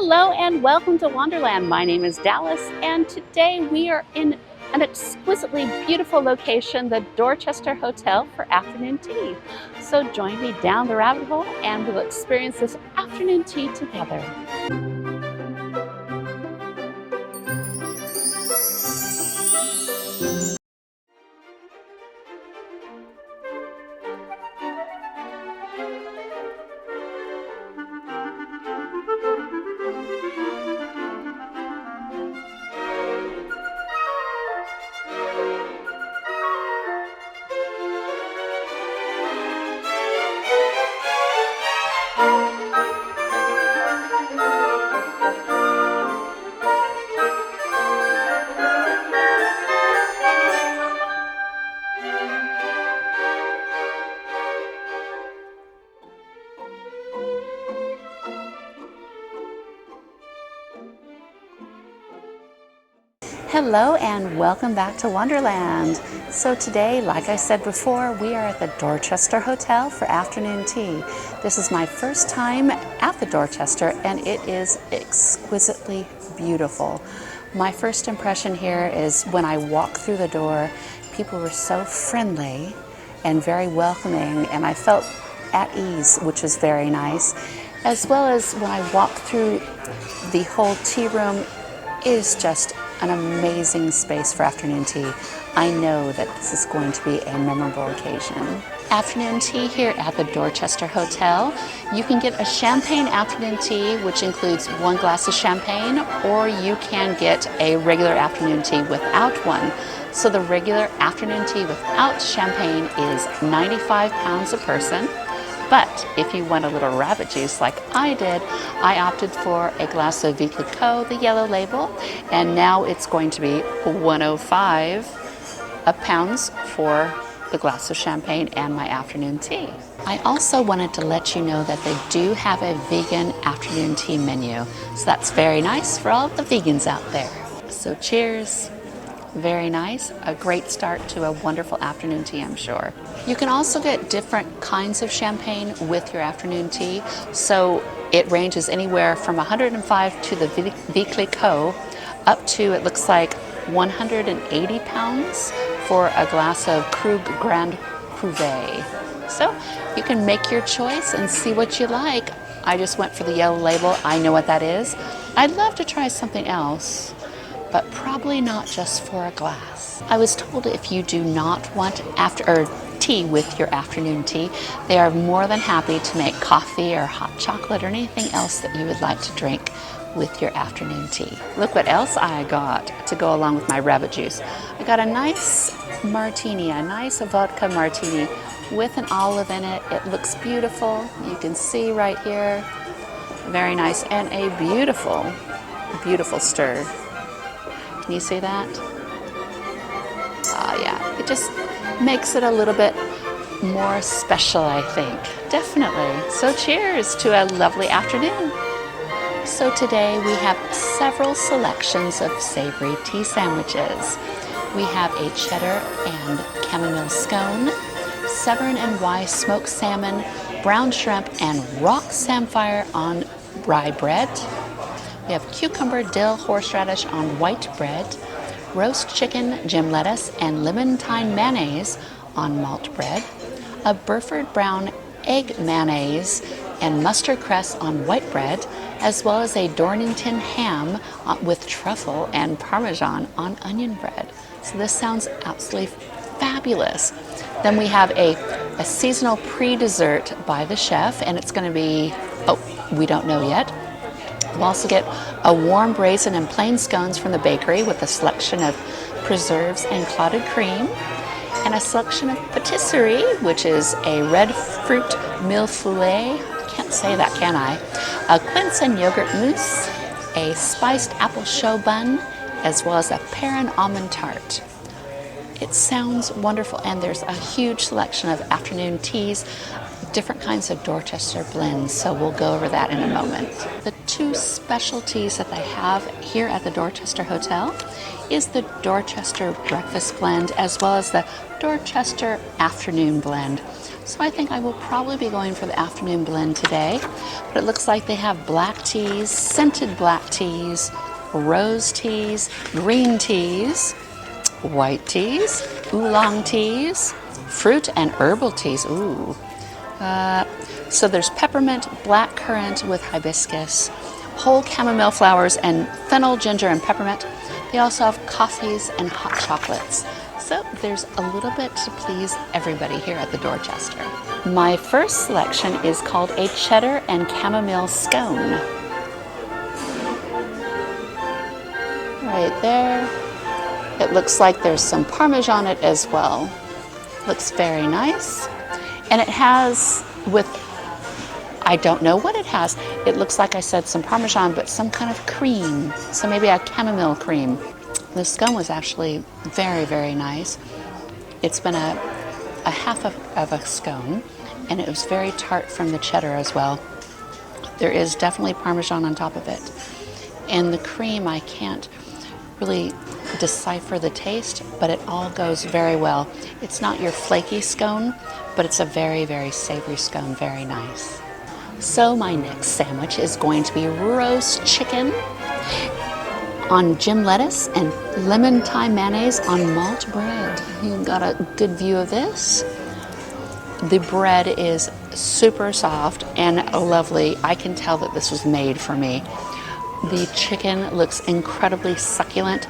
Hello and welcome to Wanderland. My name is Dallas, and today we are in an exquisitely beautiful location, the Dorchester Hotel, for afternoon tea. So join me down the rabbit hole and we'll experience this afternoon tea together. Hello and welcome back to Wonderland. So today, like I said before, we are at the Dorchester Hotel for afternoon tea. This is my first time at the Dorchester and it is exquisitely beautiful. My first impression here is when I walked through the door, people were so friendly and very welcoming, and I felt at ease, which was very nice. As well as when I walked through the whole tea room, is just an amazing space for afternoon tea. I know that this is going to be a memorable occasion. Afternoon tea here at the Dorchester Hotel. You can get a champagne afternoon tea, which includes 1 glass of champagne, or you can get a regular afternoon tea without one. So the regular afternoon tea without champagne is £95 a person. But if you want a little rabbit juice like I did, I opted for a glass of Biscuit, the yellow label, and now it's going to be £105 pounds for the glass of champagne and my afternoon tea. I also wanted to let you know that they do have a vegan afternoon tea menu, so that's very nice for all the vegans out there. So cheers. Very nice. A great start to a wonderful afternoon tea, I'm sure. You can also get different kinds of champagne with your afternoon tea. So it ranges anywhere from 105 to the Viclico up to, it looks like, 180 pounds for a glass of Krug Grand Cuvée. So you can make your choice and see what you like. I just went for the yellow label. I know what that is. I'd love to try something else, but probably not just for a glass. I was told if you do not want tea with your afternoon tea, they are more than happy to make coffee or hot chocolate or anything else that you would like to drink with your afternoon tea. Look what else I got to go along with my rabbit juice. I got a nice martini, a nice vodka martini with an olive in it. It looks beautiful. You can see right here. Very nice, and a beautiful, beautiful stir. Can you see that? Yeah, it just makes it a little bit more special, I think. Definitely. So cheers to a lovely afternoon. So today we have several selections of savory tea sandwiches. We have a cheddar and chamomile scone, Severn and Rye smoked salmon, brown shrimp, and rock samphire on rye bread. We have cucumber, dill, horseradish on white bread, roast chicken, gem lettuce, and lemon thyme mayonnaise on malt bread, a Burford brown egg mayonnaise and mustard cress on white bread, as well as a Dorchester ham with truffle and parmesan on onion bread. So this sounds absolutely fabulous. Then we have a seasonal pre-dessert by the chef, and it's going to be, we don't know yet. We'll also get a warm raisin and plain scones from the bakery with a selection of preserves and clotted cream, and a selection of patisserie, which is a red fruit millefeuille, I can't say that, can I? A quince and yogurt mousse, a spiced apple choux bun, as well as a pear and almond tart. It sounds wonderful, and there's a huge selection of afternoon teas, different kinds of Dorchester blends, so we'll go over that in a moment. The 2 specialties that they have here at the Dorchester Hotel is the Dorchester breakfast blend as well as the Dorchester afternoon blend. So I think I will probably be going for the afternoon blend today. But it looks like they have black teas, scented black teas, rose teas, green teas, white teas, oolong teas, fruit and herbal teas. Ooh. So there's peppermint, black currant with hibiscus, whole chamomile flowers, and fennel, ginger, and peppermint. They also have coffees and hot chocolates. So there's a little bit to please everybody here at the Dorchester. My first selection is called a Cheddar and Chamomile Scone. Right there. It looks like there's some Parmesan on it as well. Looks very nice. And it has, I don't know what it has. It looks like I said some Parmesan, but some kind of cream. So maybe a chamomile cream. The scone was actually very, very nice. It's been a half of a scone, and it was very tart from the cheddar as well. There is definitely Parmesan on top of it. And the cream, I can't really decipher the taste, but it all goes very well. It's not your flaky scone, but it's a very, very savory scone, very nice. So my next sandwich is going to be roast chicken on gym lettuce and lemon thyme mayonnaise on malt bread. You got a good view of this. The bread is super soft and lovely. I can tell that this was made for me. The chicken looks incredibly succulent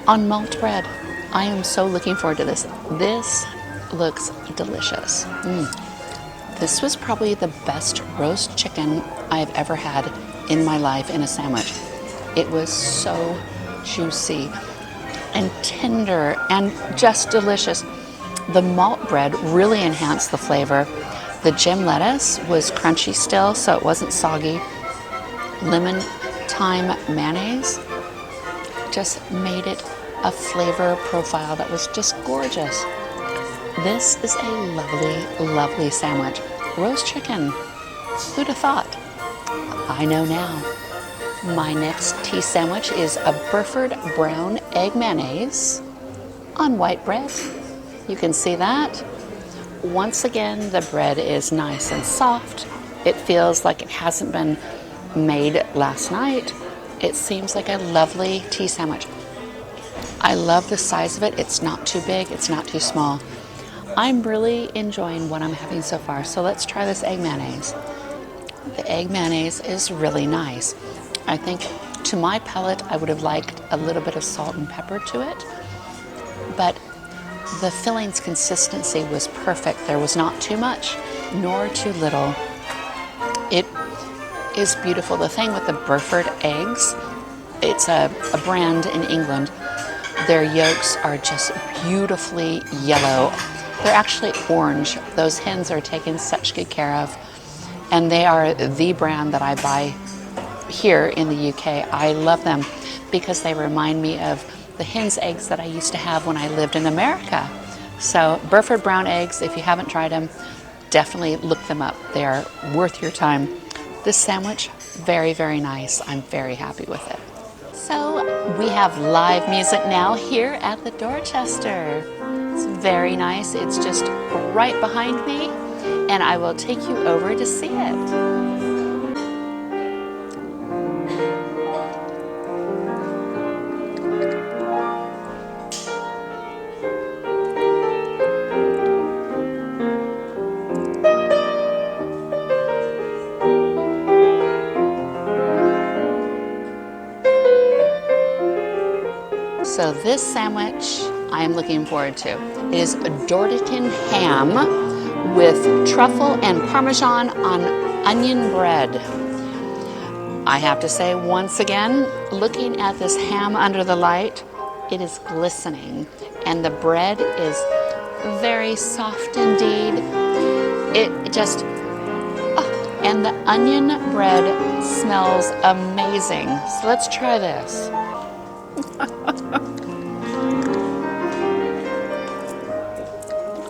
on malt bread. I am so looking forward to this. This looks delicious. This was probably the best roast chicken I've ever had in my life in a sandwich. It was so juicy and tender and just delicious. The malt bread really enhanced the flavor. The gym lettuce was crunchy still, so it wasn't soggy. Lemon thyme mayonnaise just made it a flavor profile that was just gorgeous. This is a lovely, lovely sandwich. Roast chicken. Who'd have thought? I know now. My next tea sandwich is a Burford brown egg mayonnaise on white bread. You can see that. Once again, the bread is nice and soft. It feels like it hasn't been made last night. It seems like a lovely tea sandwich. I love the size of it. It's not too big, it's not too small. I'm really enjoying what I'm having so far. So let's try this egg mayonnaise. The egg mayonnaise is really nice. I think to my palate, I would have liked a little bit of salt and pepper to it, but the filling's consistency was perfect. There was not too much nor too little. It is beautiful. The thing with the Burford Eggs, it's a brand in England. Their yolks are just beautifully yellow. They're actually orange. Those hens are taken such good care of, and they are the brand that I buy here in the UK. I love them because they remind me of the hen's eggs that I used to have when I lived in America. So Burford brown eggs, if you haven't tried them, definitely look them up. They are worth your time. This sandwich, very, very nice. I'm very happy with it. So we have live music now here at the Dorchester. It's very nice. It's just right behind me, and I will take you over to see it. So this sandwich I am looking forward to is Dorchester ham with truffle and Parmesan on onion bread. I have to say once again, looking at this ham under the light, it is glistening and the bread is very soft indeed. It just, and the onion bread smells amazing. So let's try this.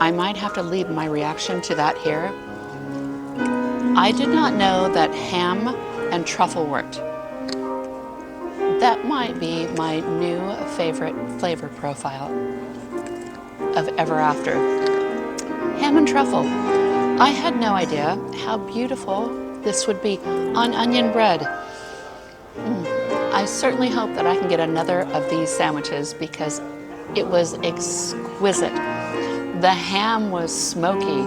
I might have to leave my reaction to that here. I did not know that ham and truffle worked. That might be my new favorite flavor profile of ever after. ham and truffle. I had no idea how beautiful this would be on onion bread. I certainly hope that I can get another of these sandwiches because it was exquisite. The ham was smoky.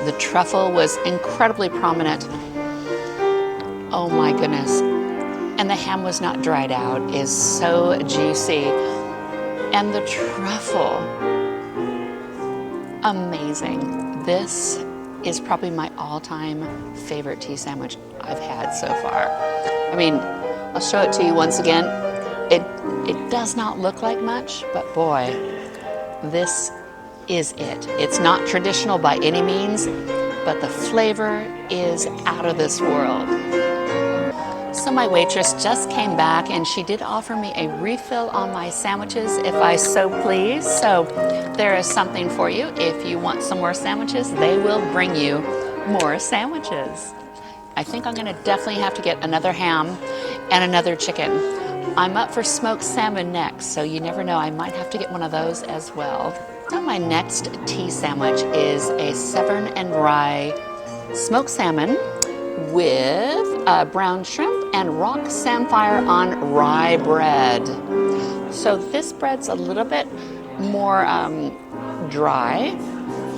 The truffle was incredibly prominent. Oh my goodness. And the ham was not dried out. It is so juicy. And the truffle, amazing. This is probably my all-time favorite tea sandwich I've had so far. I mean, I'll show it to you once again. It does not look like much, but boy, this is it. It's not traditional by any means, but the flavor is out of this world. So my waitress just came back and she did offer me a refill on my sandwiches if I so please. So there is something for you. If you want some more sandwiches, they will bring you more sandwiches. I think I'm gonna definitely have to get another ham and another chicken. I'm up for smoked salmon next, so you never know, I might have to get one of those as well. So my next tea sandwich is a Severn and Rye smoked salmon with brown shrimp and rock samphire on rye bread. So this bread's a little bit more dry.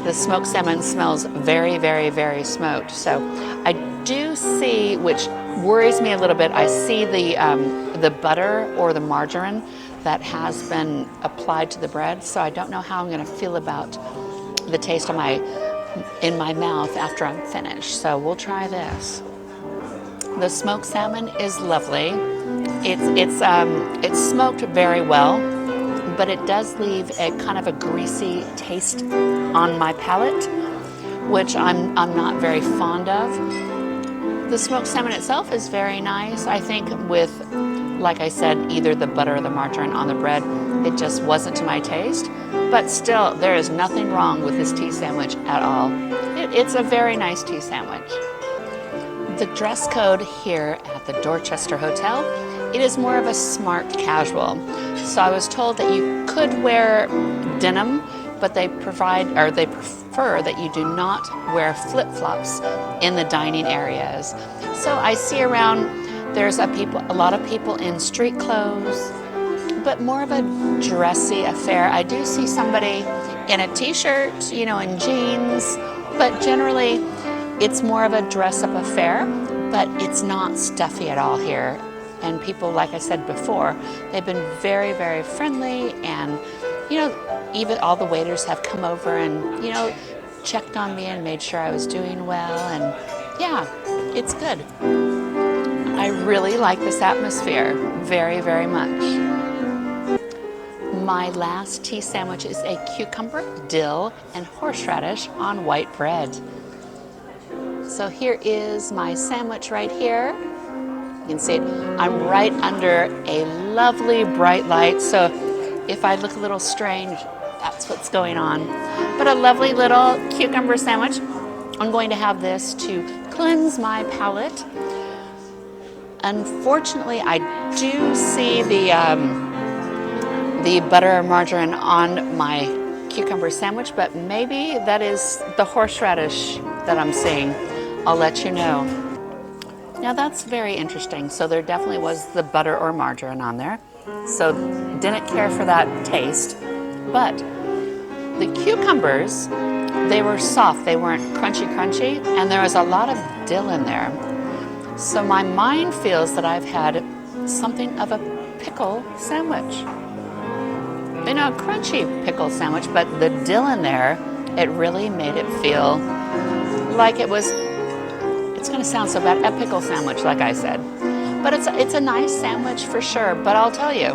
The smoked salmon smells very, very, very smoked. So I do see, which worries me a little bit, I see the butter or the margarine that has been applied to the bread. So I don't know how I'm going to feel about the taste in my mouth after I'm finished. So we'll try this. The smoked salmon is lovely. It's smoked very well, but it does leave a kind of a greasy taste on my palate, which I'm not very fond of. The smoked salmon itself is very nice. I think with, like I said, either the butter or the margarine on the bread, it just wasn't to my taste. But still, there is nothing wrong with this tea sandwich at all. It's a very nice tea sandwich. The dress code here at the Dorchester Hotel, it is more of a smart casual. So I was told that you could wear denim, but they prefer that you do not wear flip-flops in the dining areas. So I see around there's a lot of people in street clothes, but more of a dressy affair. I do see somebody in a t-shirt, in jeans, but generally it's more of a dress-up affair, but it's not stuffy at all here. And people, like I said before, they've been very, very friendly, and even all the waiters have come over and checked on me and made sure I was doing well, and yeah, it's good. I really like this atmosphere very, very much. My last tea sandwich is a cucumber, dill, and horseradish on white bread. So here is my sandwich right here. You can see it. I'm right under a lovely bright light, so if I look a little strange, that's what's going on. But a lovely little cucumber sandwich. I'm going to have this to cleanse my palate. Unfortunately, I do see the butter or margarine on my cucumber sandwich, but maybe that is the horseradish that I'm seeing. I'll let you know. Now that's very interesting. So there definitely was the butter or margarine on there. So didn't care for that taste. But the cucumbers, they were soft. They weren't crunchy, and there was a lot of dill in there. So my mind feels that I've had something of a pickle sandwich. A crunchy pickle sandwich, but the dill in there, it really made it feel like it was, it's going to sound so bad, a pickle sandwich, like I said. But it's a nice sandwich for sure. But I'll tell you,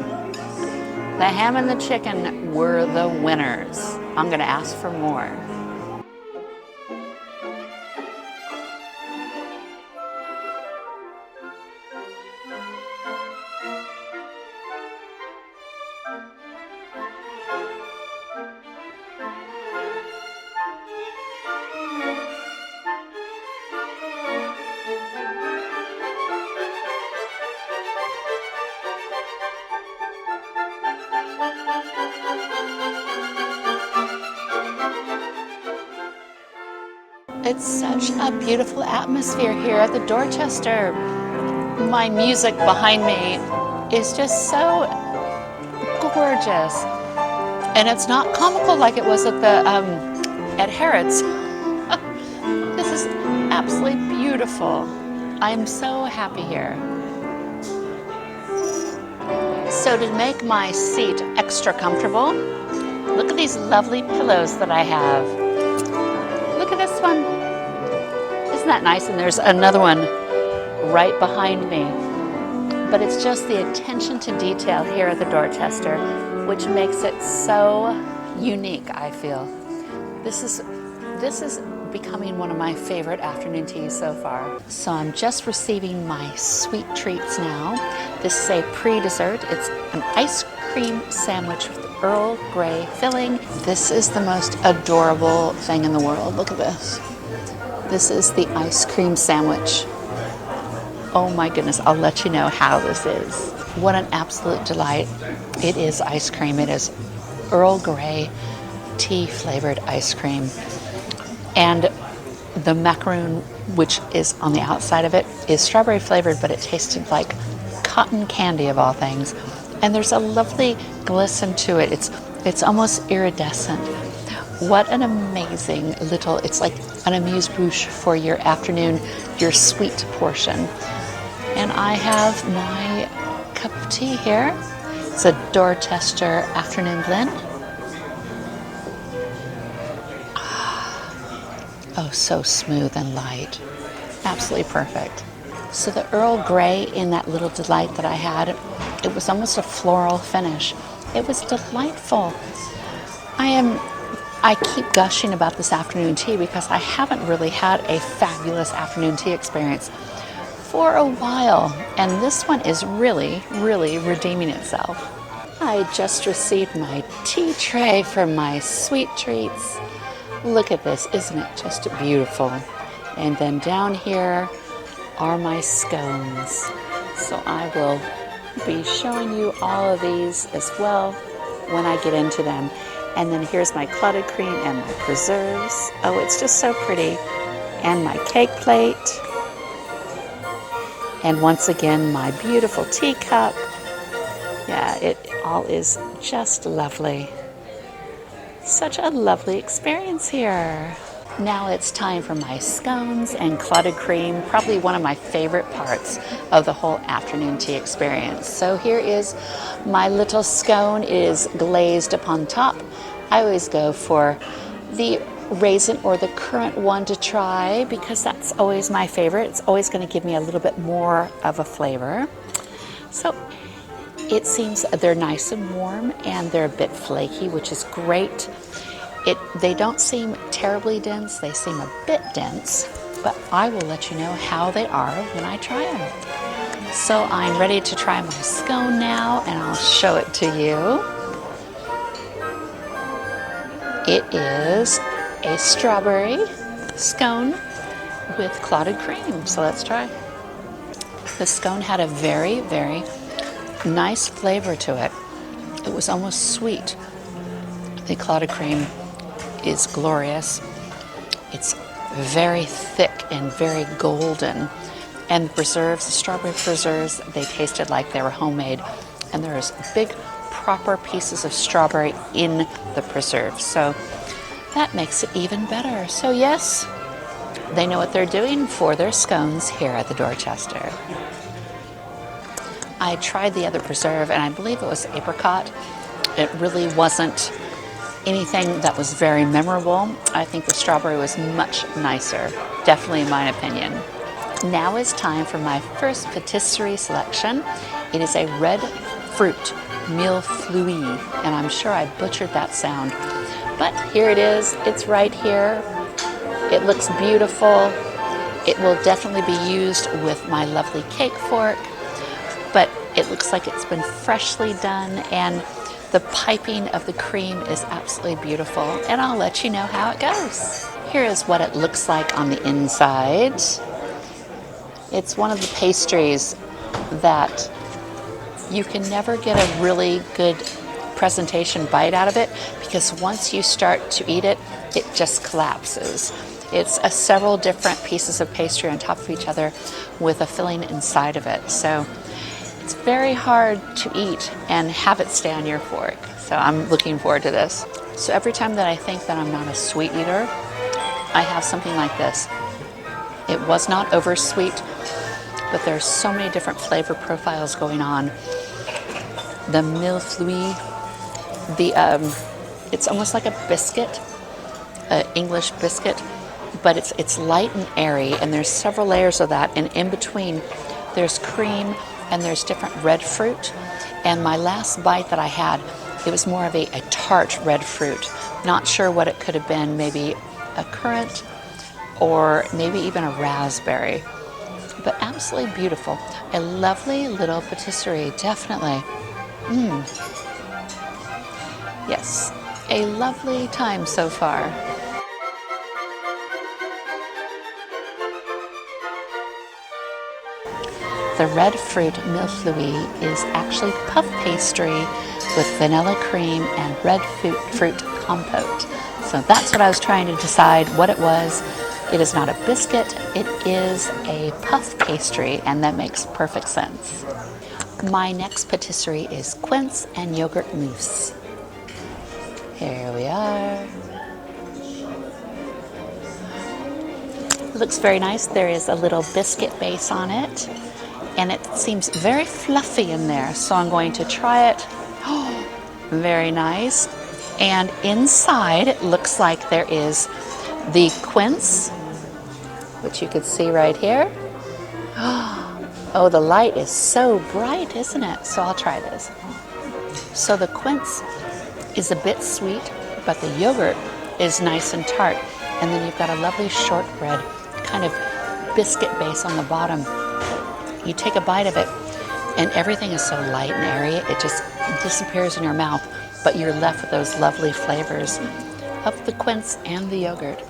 the ham and the chicken were the winners. I'm going to ask for more. It's such a beautiful atmosphere here at the Dorchester. My music behind me is just so gorgeous. And it's not comical like it was at the at Harrods. This is absolutely beautiful. I'm so happy here. So to make my seat extra comfortable, look at these lovely pillows that I have. Look at this one. Isn't that nice? And there's another one right behind me. But it's just the attention to detail here at the Dorchester, which makes it so unique, I feel. This is becoming one of my favorite afternoon teas so far. So I'm just receiving my sweet treats now. This is a pre-dessert. It's an ice cream sandwich with Earl Grey filling. This is the most adorable thing in the world. Look at this. This is the ice cream sandwich. Oh my goodness, I'll let you know how this is. What an absolute delight. It is ice cream. It is Earl Grey tea flavored ice cream. And the macaroon, which is on the outside of it, is strawberry flavored, but it tasted like cotton candy of all things. And there's a lovely glisten to it. It's almost iridescent. What an amazing little, it's like an amuse-bouche for your afternoon, your sweet portion. And I have my cup of tea here. It's a Dorchester afternoon blend. Oh, so smooth and light. Absolutely perfect. So the Earl Grey in that little delight that I had, it was almost a floral finish. It was delightful. I keep gushing about this afternoon tea because I haven't really had a fabulous afternoon tea experience for a while, and this one is really, really redeeming itself. I just received my tea tray for my sweet treats. Look at this, isn't it just beautiful? And then down here are my scones. So I will be showing you all of these as well when I get into them. And then here's my clotted cream and my preserves. Oh, it's just so pretty. And my cake plate. And once again, my beautiful teacup. Yeah, it all is just lovely. Such a lovely experience here. Now it's time for my scones and clotted cream, probably one of my favorite parts of the whole afternoon tea experience. So here is my little scone. It is glazed upon top. I always go for the raisin or the currant one to try because that's always my favorite. It's always going to give me a little bit more of a flavor. So it seems they're nice and warm and they're a bit flaky, which is great. They don't seem terribly dense, they seem a bit dense, but I will let you know how they are when I try them. So I'm ready to try my scone now, and I'll show it to you. It is a strawberry scone with clotted cream, so let's try. The scone had a very, very nice flavor to it. It was almost sweet. The clotted cream is glorious. It's very thick and very golden. And the preserves, the strawberry preserves, they tasted like they were homemade. And there's big, proper pieces of strawberry in the preserves. So that makes it even better. So yes, they know what they're doing for their scones here at the Dorchester. I tried the other preserve, and I believe it was apricot. It really wasn't anything that was very memorable. I think the strawberry was much nicer, definitely in my opinion. Now is time for my first patisserie selection. It is a red fruit millefeuille, and I'm sure I butchered that sound. But here it is, it's right here. It looks beautiful. It will definitely be used with my lovely cake fork, but it looks like it's been freshly done, and the piping of the cream is absolutely beautiful, and I'll let you know how it goes. Here is what it looks like on the inside. It's one of the pastries that you can never get a really good presentation bite out of it, because once you start to eat it, it just collapses. It's several different pieces of pastry on top of each other with a filling inside of it. So it's very hard to eat and have it stay on your fork. So I'm looking forward to this. So every time that I think that I'm not a sweet eater, I have something like this. It was not over sweet, but there's so many different flavor profiles going on. The millefeuille, it's almost like a biscuit, an English biscuit, but it's light and airy, and there's several layers of that, and in between there's cream and there's different red fruit. And my last bite that I had, it was more of a tart red fruit. Not sure what it could have been, maybe a currant or maybe even a raspberry, but absolutely beautiful. A lovely little patisserie, definitely. Yes, a lovely time so far. The red fruit millefeuille is actually puff pastry with vanilla cream and red fruit compote. So that's what I was trying to decide what it was. It is not a biscuit, it is a puff pastry, and that makes perfect sense. My next patisserie is quince and yogurt mousse. Here we are. It looks very nice. There is a little biscuit base on it, and it seems very fluffy in there, so I'm going to try it. Oh, very nice. And inside it looks like there is the quince, which you can see right here. Oh, the light is so bright, isn't it? So I'll try this. So the quince is a bit sweet, but the yogurt is nice and tart. And then you've got a lovely shortbread kind of biscuit base on the bottom. You take a bite of it, and everything is so light and airy, it just disappears in your mouth, but you're left with those lovely flavors of the quince and the yogurt.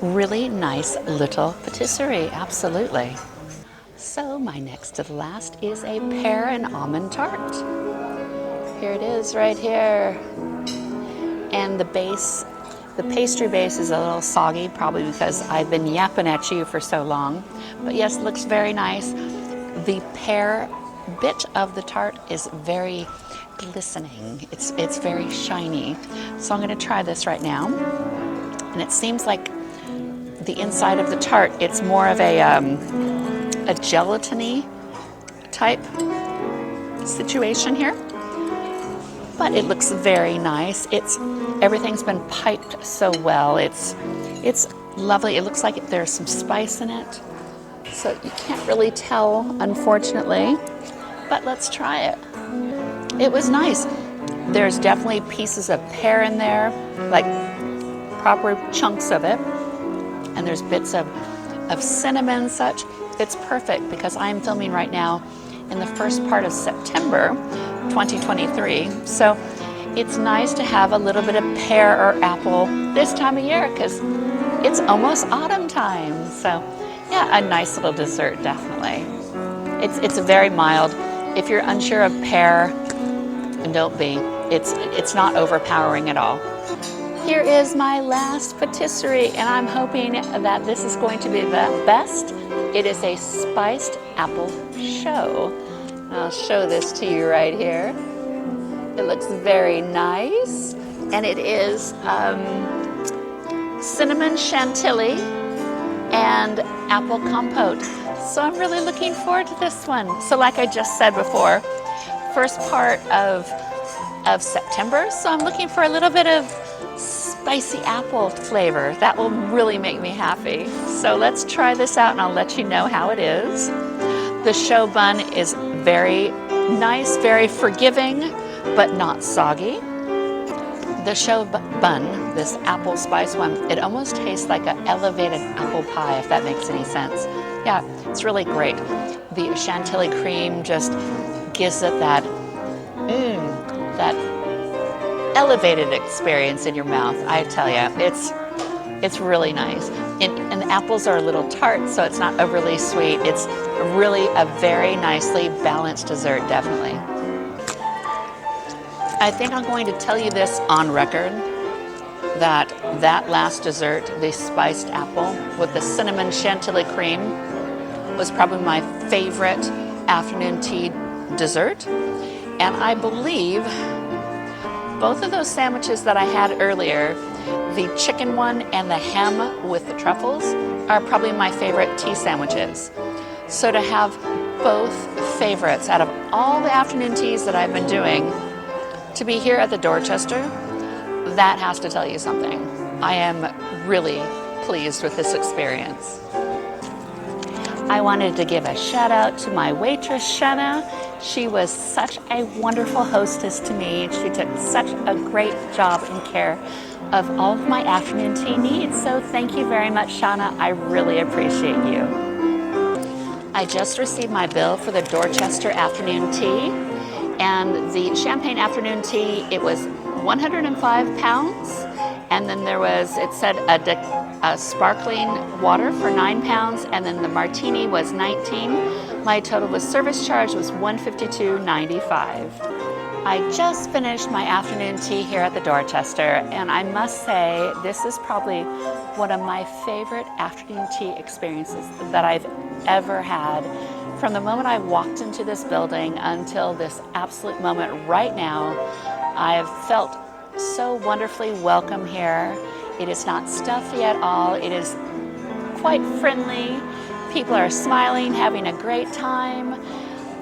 Really nice little patisserie, absolutely. So my next to the last is a pear and almond tart. Here it is right here. And the pastry base is a little soggy, probably because I've been yapping at you for so long. But yes, it looks very nice. The pear bit of the tart is very glistening. It's very shiny. So I'm going to try this right now. And it seems like the inside of the tart, it's more of a gelatiny type situation here. But it looks very nice. Everything's been piped so well. It's lovely. It looks like there's some spice in it. So you can't really tell, unfortunately. But let's try it. It was nice. There's definitely pieces of pear in there, like proper chunks of it. And there's bits of cinnamon and such. It's perfect because I'm filming right now in the first part of September 2023. So it's nice to have a little bit of pear or apple this time of year because it's almost autumn time. So yeah, a nice little dessert, definitely. It's very mild. If you're unsure of pear, don't be. It's not overpowering at all. Here is my last patisserie, and I'm hoping that this is going to be the best. It is a spiced apple show. I'll show this to you right here. It looks very nice, and it is cinnamon chantilly and apple compote. So I'm really looking forward to this one. So like I just said before, first part of September, so I'm looking for a little bit of spicy apple flavor. That will really make me happy. So let's try this out and I'll let you know how it is. The show bun is very nice, very forgiving, but not soggy. The show bun, this apple spice one, it almost tastes like an elevated apple pie, if that makes any sense. Yeah, it's really great. The chantilly cream just gives it that elevated experience in your mouth. I tell you, it's really nice. And the apples are a little tart, so it's not overly sweet. It's really a very nicely balanced dessert, definitely. I think I'm going to tell you this on record. that last dessert, the spiced apple with the cinnamon chantilly cream, was probably my favorite afternoon tea dessert. And I believe both of those sandwiches that I had earlier, the chicken one and the ham with the truffles, are probably my favorite tea sandwiches. So to have both favorites out of all the afternoon teas that I've been doing, to be here at the Dorchester, that has to tell you something. I am really pleased with this experience. I wanted to give a shout out to my waitress, Shanna. She was such a wonderful hostess to me. She took such a great job and care of all of my afternoon tea needs. So thank you very much, Shanna. I really appreciate you. I just received my bill for the Dorchester afternoon tea, and the champagne afternoon tea, it was 105 pounds, and then there was, it said a sparkling water for 9 pounds, and then the martini was 19. My total with service charge was $152.95. I just finished my afternoon tea here at the Dorchester, and I must say this is probably one of my favorite afternoon tea experiences that I've ever had. From the moment I walked into this building until this absolute moment right now, I have felt so wonderfully welcome here. It is not stuffy at all. It is quite friendly. People are smiling, having a great time.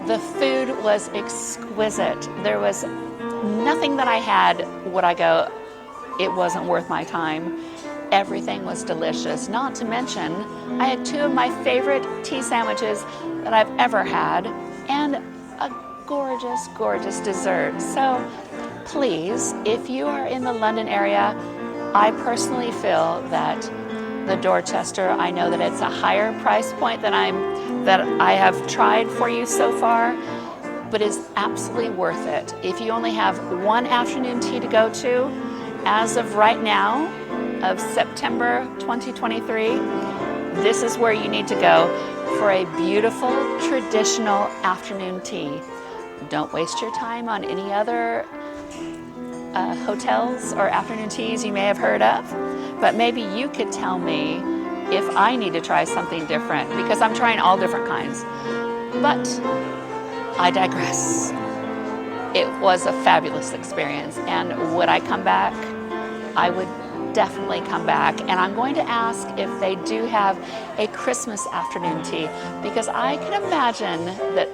The food was exquisite. There was nothing that I had would I go, it wasn't worth my time. Everything was delicious. Not to mention, I had two of my favorite tea sandwiches that I've ever had, and a gorgeous, gorgeous dessert. So please, if you are in the London area, I personally feel that the Dorchester, I know that it's a higher price point than I have tried for you so far, but is absolutely worth it. If you only have one afternoon tea to go to, as of right now, of September 2023, this is where you need to go for a beautiful traditional afternoon tea. Don't waste your time on any other hotels or afternoon teas you may have heard of, but maybe you could tell me if I need to try something different, because I'm trying all different kinds. But I digress. It was a fabulous experience, and would I come back? I would definitely come back, and I'm going to ask if they do have a Christmas afternoon tea, because I can imagine that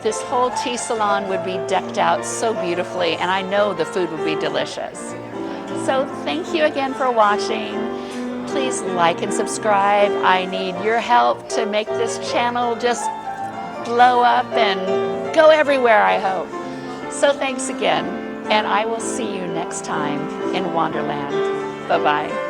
this whole tea salon would be decked out so beautifully, and I know the food would be delicious. So thank you again for watching. Please like and subscribe. I need your help to make this channel just blow up and go everywhere, I hope. So thanks again, and I will see you next time in Wanderland. Bye-bye.